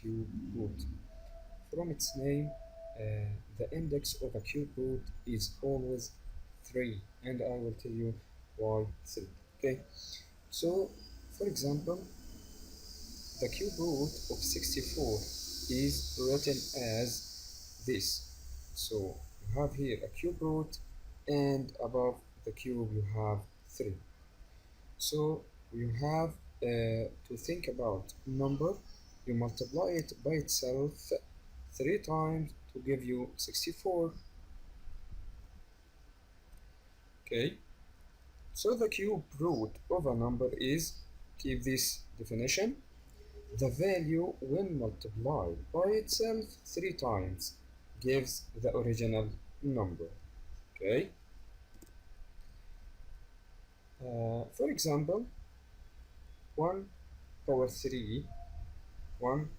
cube root. From its name, the index of a cube root is always 3, and I will tell you why 3. Okay, so for example, the cube root of 64 is written as this. So you have here a cube root, and above the cube you have 3. So you have to think about number. You multiply it by itself 3 times to give you 64. Okay, so the cube root of a number is, keep this definition, the value when multiplied by itself 3 times gives the original number. Okay, for example, 1 power 3 1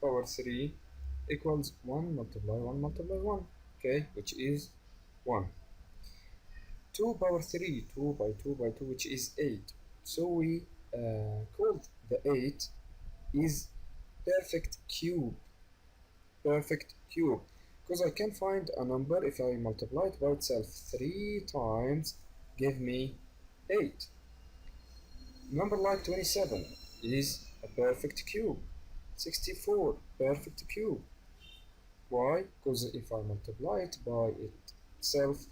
power 3 equals 1 multiply 1 multiply 1, okay, which is 1. 2 power 3, 2 by 2 by 2, which is 8. So we called the 8 is perfect cube, because I can find a number if I multiply it by itself 3 times, give me 8. Number like 27 is a perfect cube. 64, perfect cube. Why? Because if I multiply it by itself,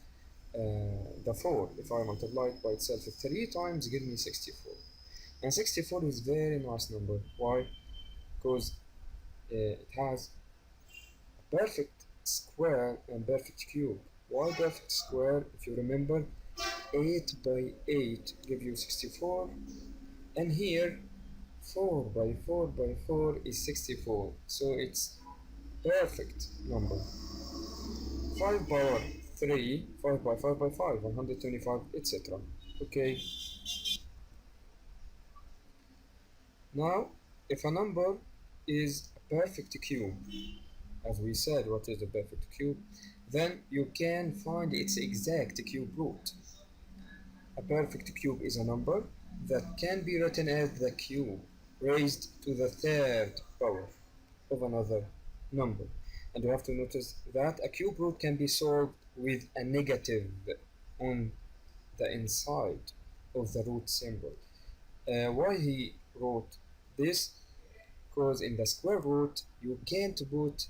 the 4, if I multiply it by itself 3 times, give me 64. And 64 is very nice number. Why? Because it has a perfect square and perfect cube. Why perfect square? If you remember, 8 by 8 give you 64, and here 4 by 4 by 4 is 64, so it's perfect number. 5 power 3, 5 by 5 by 5, 125, etc. Okay, now if a number is a perfect cube, as we said, what is a perfect cube, then you can find its exact cube root. A perfect cube is a number that can be written as the cube raised to the 3rd power of another number. And you have to notice that a cube root can be solved with a negative on the inside of the root symbol. Why he wrote this? Because in the square root you can't put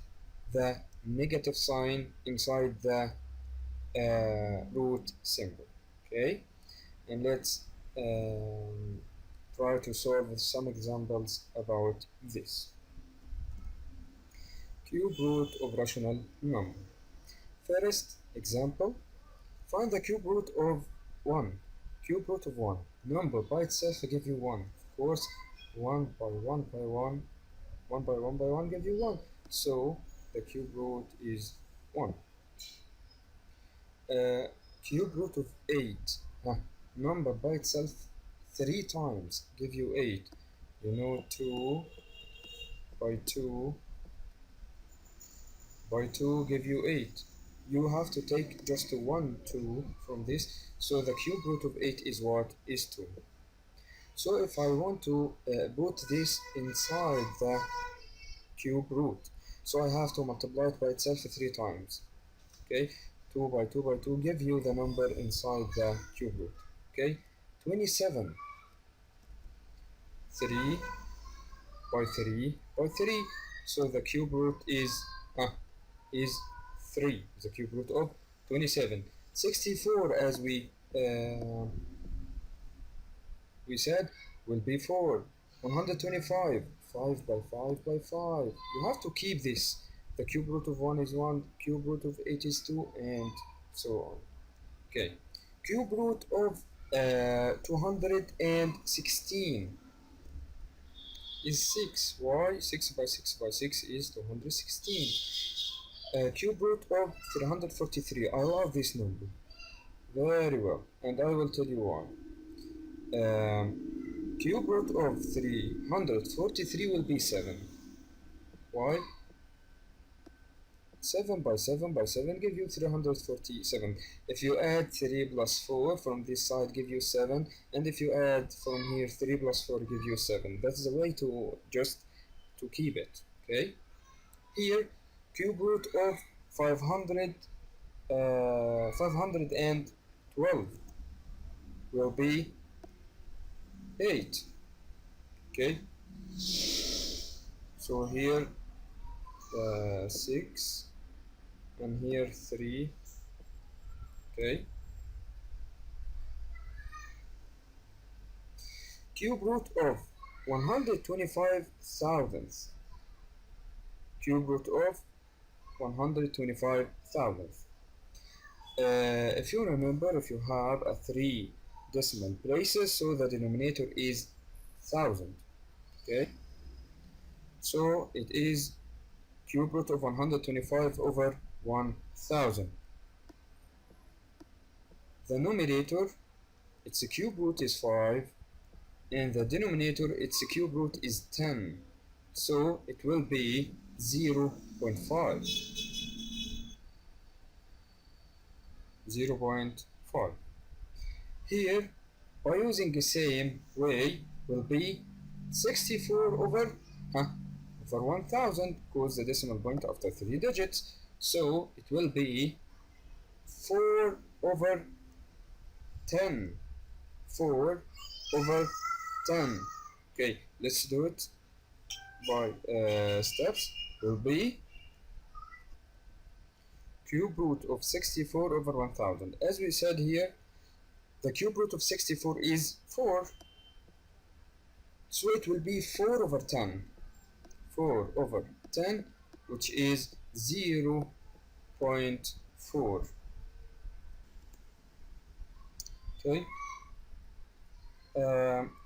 the negative sign inside the root symbol. Okay, and let's try to solve some examples about this. Cube root of rational number. First example, find the cube root of 1. Cube root of 1. Number by itself will give you 1. Of course, 1 by 1 by 1, 1 by 1 by 1 give you 1. So the cube root is 1. Cube root of 8. Number by itself 3 times give you 8. You know 2 by 2 by 2 give you 8. You have to take just 1, 2 from this. So the cube root of 8 is what? Is 2. So if I want to put this inside the cube root, so I have to multiply it by itself 3 times. Okay, 2 by 2 by 2 give you the number inside the cube root. Okay, 27. 3 by 3 by 3. So the cube root is 3, the cube root of 27. 64, as we said, will be 4. 125, 5 by 5 by 5. You have to keep this. The cube root of 1 is 1, cube root of 8 is 2, and so on. Okay, cube root of 216 is 6. Why? 6 by 6 by 6 is 216. Cube root of 343. I love this number very well, and I will tell you why. Cube root of 343 will be 7. Why? 7 by 7 by 7 give you 347. If you add 3 plus 4 from this side give you 7, and if you add from here 3 plus 4 give you 7. That's the way to just to keep it. Okay, here cube root of 500 512 will be 8. Okay, so here 6 and here 3. Okay, cube root of 125 thousandths, cube root of 125 thousandths. If you remember, if you have a 3 decimal places, so the denominator is 1000. Okay, so it is cube root of 125 over 1000. The numerator, its cube root is 5, and the denominator, its cube root is 10. So it will be 0.5. 0.5. Here, by using the same way, will be 64 over, over 1000, because the decimal point after 3 digits. So it will be 4 over 10. 4 over 10. Okay, let's do it by steps. Will be cube root of 64 over 1000. As we said here, the cube root of 64 is 4, so it will be 4 over 10. 4 over 10, which is 0.4. Okay,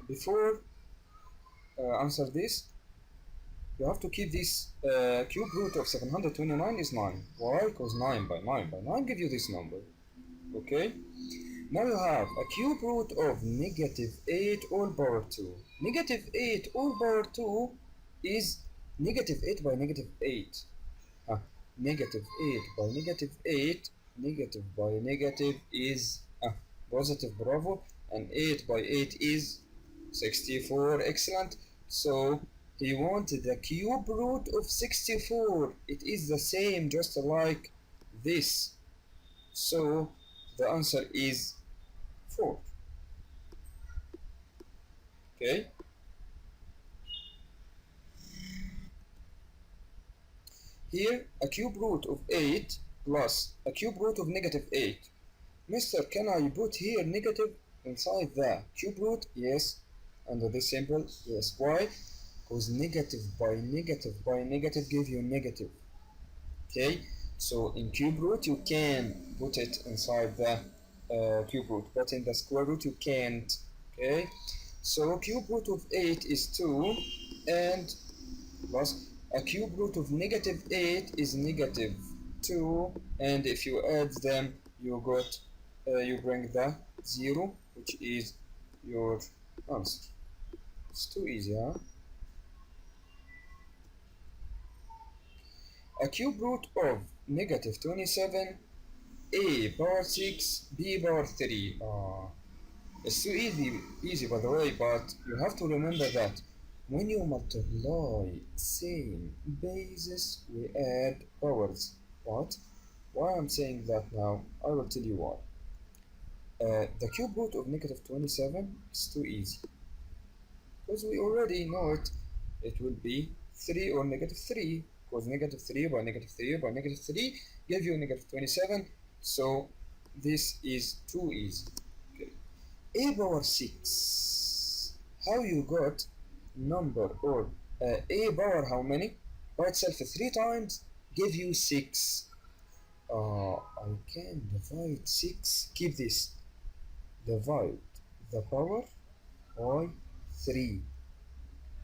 before answer this, you have to keep this cube root of 729 is 9. Why? Because 9 by 9 by 9 give you this number. Okay, now you have a cube root of negative 8 all power 2. Negative 8 all power 2 is negative 8 by negative 8. Negative 8 by negative 8, negative by negative is positive, bravo, and 8 by 8 is 64, excellent. So he wanted the cube root of 64. It is the same, just like this. So the answer is 4. Okay. Here, a cube root of 8 plus a cube root of negative 8. Mister, can I put here negative inside the cube root? Yes. Under this symbol? Yes. Why? Because negative by negative by negative give you negative. Okay? So in cube root you can put it inside the cube root, but in the square root you can't. Okay? So cube root of 8 is 2, and plus a cube root of negative 8 is negative 2, and if you add them you got you bring the 0, which is your answer. It's too easy, huh? A cube root of negative 27, a power 6, b power 3. It's too easy by the way, but you have to remember that when you multiply same bases, we add powers. What? Why I'm saying that now? I will tell you why. The cube root of negative 27 is too easy, because we already know it. It will be 3 or negative 3, because negative 3 by negative 3 by negative 3 give you negative 27. So this is too easy. Okay. A power 6. How you got number or a power how many? By itself 3 times give you 6. I can divide 6. Keep this. Divide the power by 3.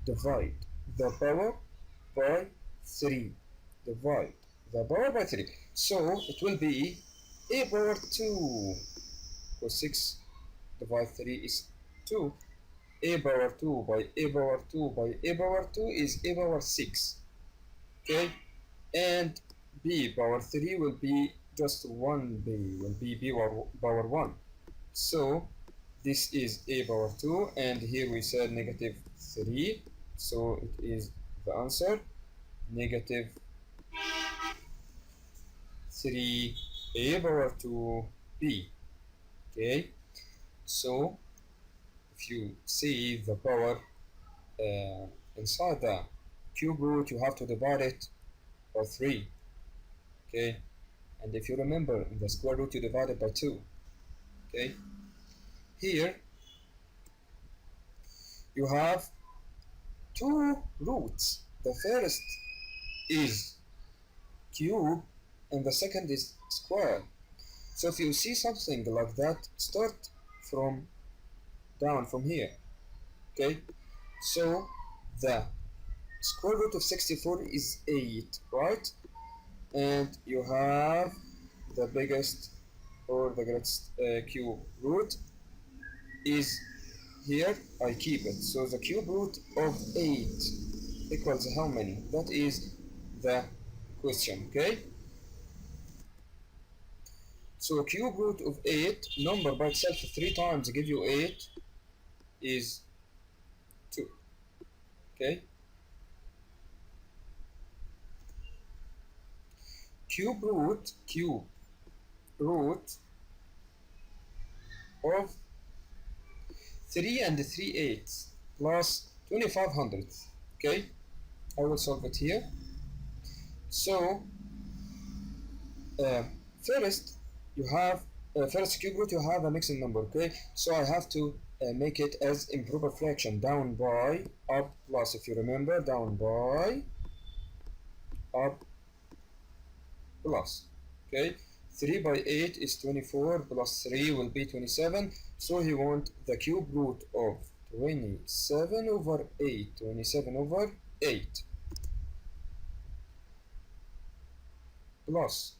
Divide the power by 3. Divide the power by 3. So it will be a power 2. Because 6 divide 3 is 2. A power 2 by a power 2 by a power 2 is a power 6. Okay? And b power 3 will be just 1b, will be b power 1. So this is a power 2, and here we said negative 3, so it is the answer negative 3a power 2b. Okay, so if you see the power inside the cube root, you have to divide it by 3. Okay, and if you remember, in the square root you divide it by 2. Okay, here you have two roots. The first is cube and the second is square. So if you see something like that, start from down from here. Okay, so the square root of 64 is 8, right? And you have the biggest or the greatest cube root is here. I keep it. So the cube root of 8 equals how many? That is the question. Okay, so cube root of 8 number by itself 3 times give you 8 is 2. Okay, cube root of 3 and 3/8 plus 2500. Okay, I will solve it here. So uh, first you have first cube root you have a mixing number. Okay, so I have to make it as improper fraction, down by up plus, if you remember, down by up plus. Okay, 3 by 8 is 24 plus 3 will be 27. So he want the cube root of 27 over 8, 27 over 8 plus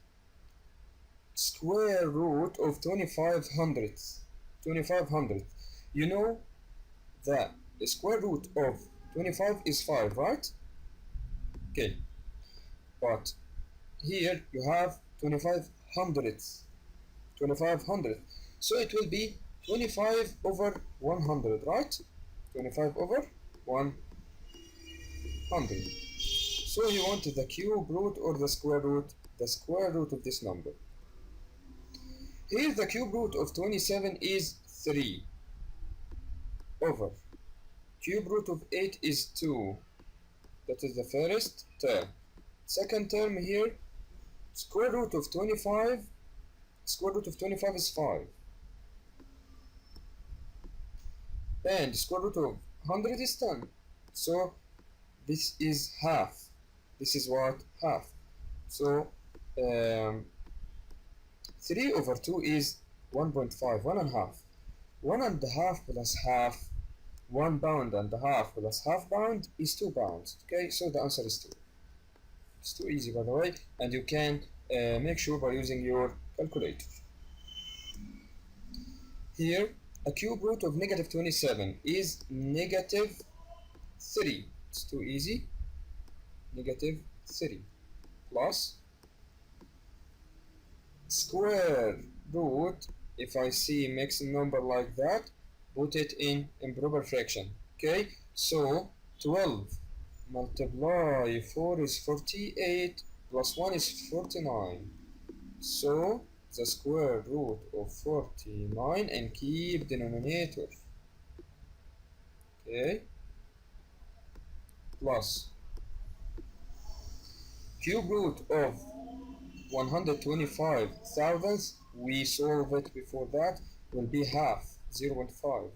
square root of 2500. 2500. You know that the square root of 25 is 5, right? Okay, but here you have 25 hundredths. 2500. So it will be 25 over 100, right? 25 over 100. So you want the cube root or the square root? The square root of this number. Here the cube root of 27 is 3 over cube root of 8 is 2. That is the first term. Second term here, square root of 25, square root of 25 is 5. And square root of 100 is 10. So this is half. This is what? Half. So 3 over 2 is 1.5, 1.5. 1.5 plus half, 1 pound and a half plus half pound is 2 pounds. Okay, so the answer is 2. It's too easy, by the way, and you can make sure by using your calculator. Here, a cube root of negative 27 is negative 3. It's too easy. Negative 3 plus square root. If I see mixed number like that, put it in improper fraction. Okay, so 12 multiply 4 is 48 plus 1 is 49. So the square root of 49 and keep denominator. Okay, plus cube root of 125 thousandths, we solved it before that, will be half, 0.5.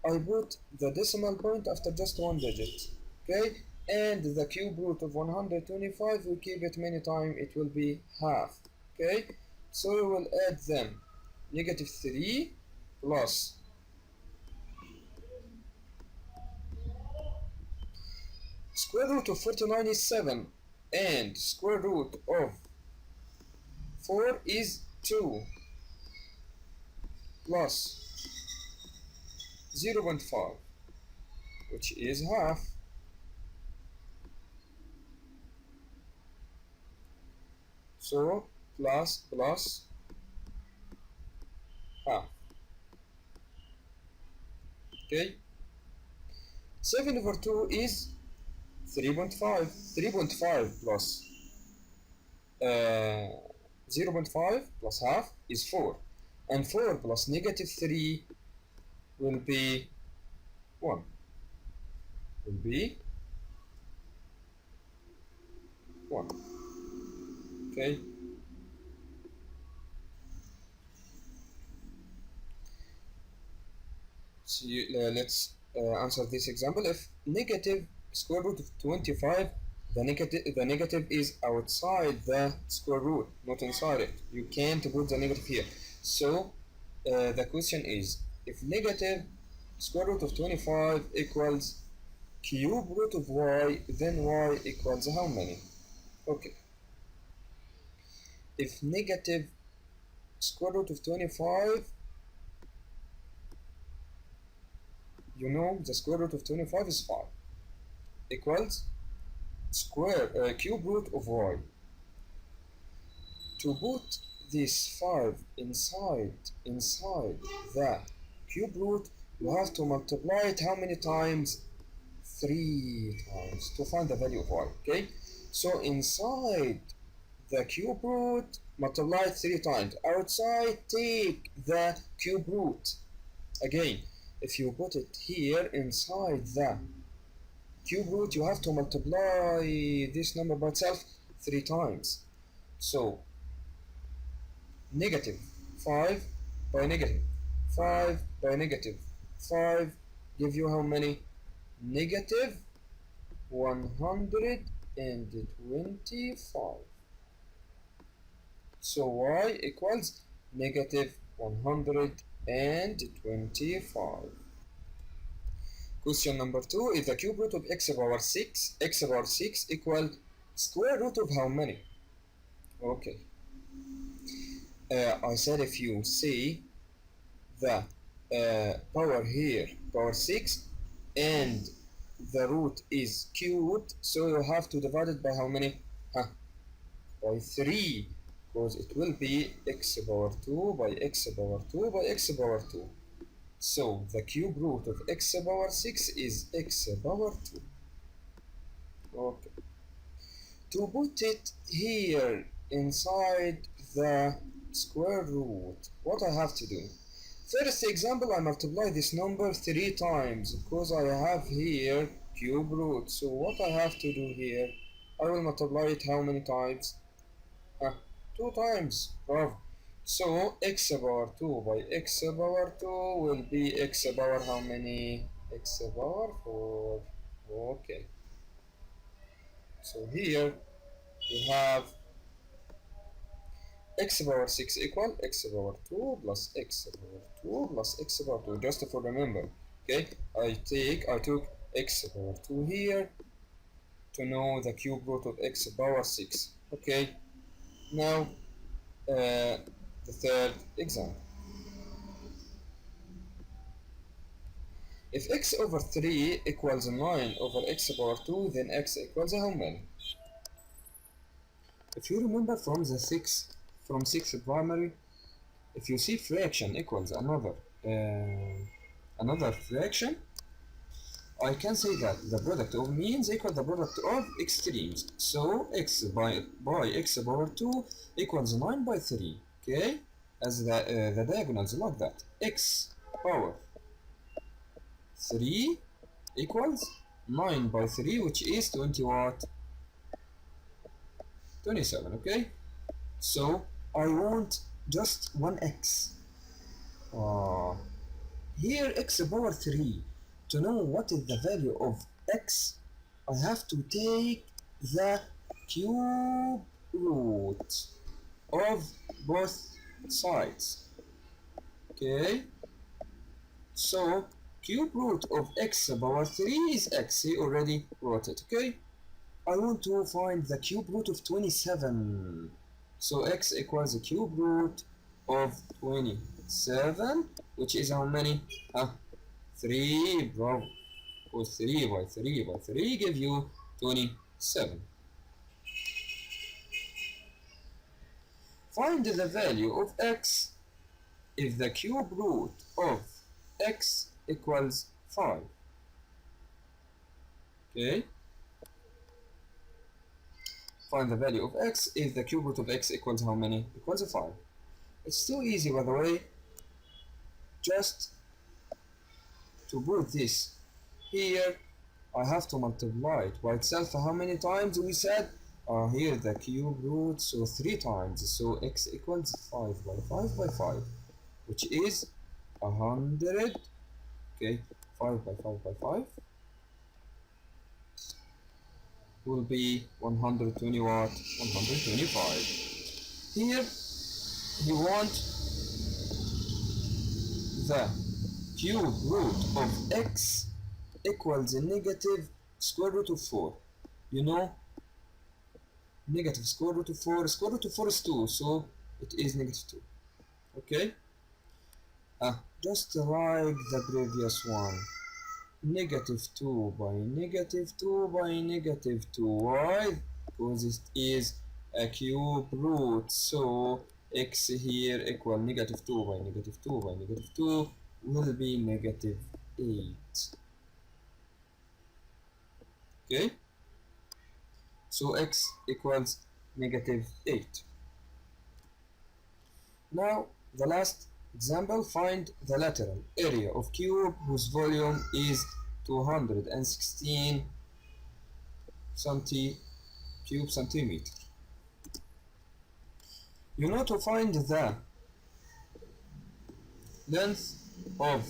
I put the decimal point after just one digit. Okay, and the cube root of 125, we keep it many times, it will be half. Okay, so we will add them. Negative 3 plus square root of 49 is 7, and square root of 4 is 2 plus 0.5, which is half. So plus half. Okay, 7 over 2 is 3.5. 3.5 plus 0.5 plus half is 4. And 4 plus negative 3 will be 1. Will be 1. Okay. So let's answer this example. If negative square root of 25, the negative is outside the square root, not inside it. You can't put the negative here. So the question is, if negative square root of 25 equals cube root of y, then y equals how many? Okay. If negative square root of 25, you know the square root of 25 is 5, equals cube root of y. To put this 5 inside the cube root, you have to multiply it how many times? 3 times to find the value of y. Okay, so inside the cube root, multiply it 3 times. Outside, take the cube root. Again, if you put it here inside the cube root, you have to multiply this number by itself 3 times. So negative 5 by negative 5 by negative 5 give you how many? Negative 125. So y equals negative 125. Question number 2 is the cube root of x power 6. X power 6 equal square root of how many? Okay. I said if you see the power here, power 6, and the root is cubed, so you have to divide it by how many? By 3, because it will be x power 2 by x power 2 by x power 2. So the cube root of x power 6 is x power 2. Okay. To put it here inside the square root, what I have to do? First example, I multiply this number 3 times because I have here cube root. So what I have to do here, I will multiply it how many times? 2 times. Bravo. So x power 2 by x power 2 will be x power how many? X power 4. Okay. So here you have x power 6 equal x power 2 plus x power 2 plus x power 2, just for remember. Okay, I took x power 2 here to know the cube root of x power 6. Okay, now the third example. If x over 3 equals 9 over x power 2, then x equals how many? If you remember from 6th primary, if you see fraction equals another fraction, I can say that the product of means equal the product of extremes. So x by x power 2 equals 9 by 3. Okay, as the diagonals like that. X power 3 equals 9 by 3, which is 20 what? 27. Okay, so I want just one x. Here x power 3. To know what is the value of x, I have to take the cube root of both sides. Okay, so cube root of x power 3 is x. He already wrote it. Okay, I want to find the cube root of 27. So x equals the cube root of 27, which is how many? 3, bravo. Or 3 by 3 by 3 give you 27. Find the value of x if the cube root of x equals 5. Okay, find the value of x if the cube root of x equals how many? Equals 5. It's too easy, by the way, just to put this here. I have to multiply it by itself how many times we said? Here the cube root, so 3 times. So x equals 5 by 5 by 5, which is 100. Okay, 5 by 5 by 5 will be 120 what? 125. Here you want the cube root of x equals a negative square root of 4. You know, negative square root of 4, square root of 4 is 2, so it is negative 2. Okay? Just like the previous one. Negative 2 by negative 2 by negative 2. Why? Because it is a cube root, so x here equal negative 2 by negative 2 by negative 2 will be negative 8. Okay? So x equals negative 8. Now, the last example, find the lateral area of cube whose volume is 216 cube centimeter. You know, to find the length of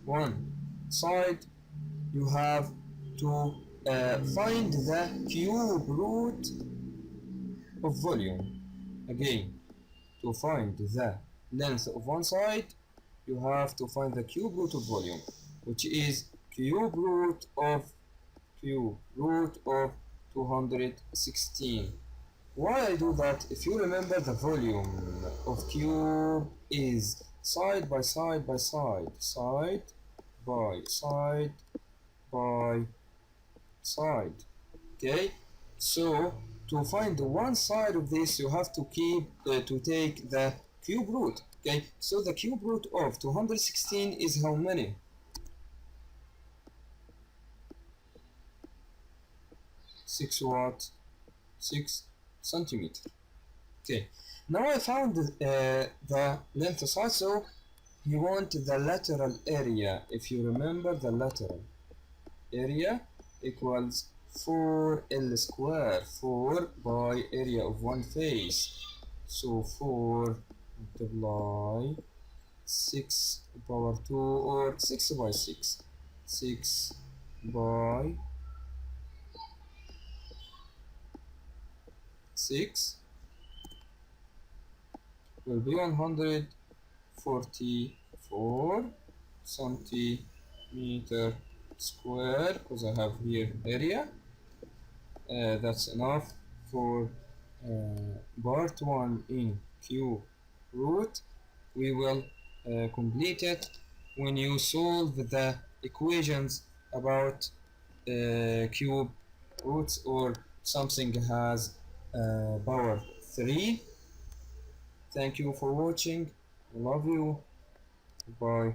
one side, you have to find the cube root of volume. Again, to find the length of one side, you have to find the cube root of volume, which is cube root of 216. Why I do that? If you remember, the volume of cube is side by side by side, side by side by side. Okay, so to find one side of this, you have to take the cube root. Okay, so the cube root of 216 is how many? 6 what? 6 centimeter. Okay, now I found the length side, so you want the lateral area. If you remember, the lateral area equals 4L square, 4 by area of one face. So 4 multiply 6 power 2 or 6 by 6. 6 by 6 will be 144 centimeter square, because I have here area. That's enough for part 1 in cube root. We will complete it when you solve the equations about cube roots or something has power 3. Thank you for watching. I love you. Bye.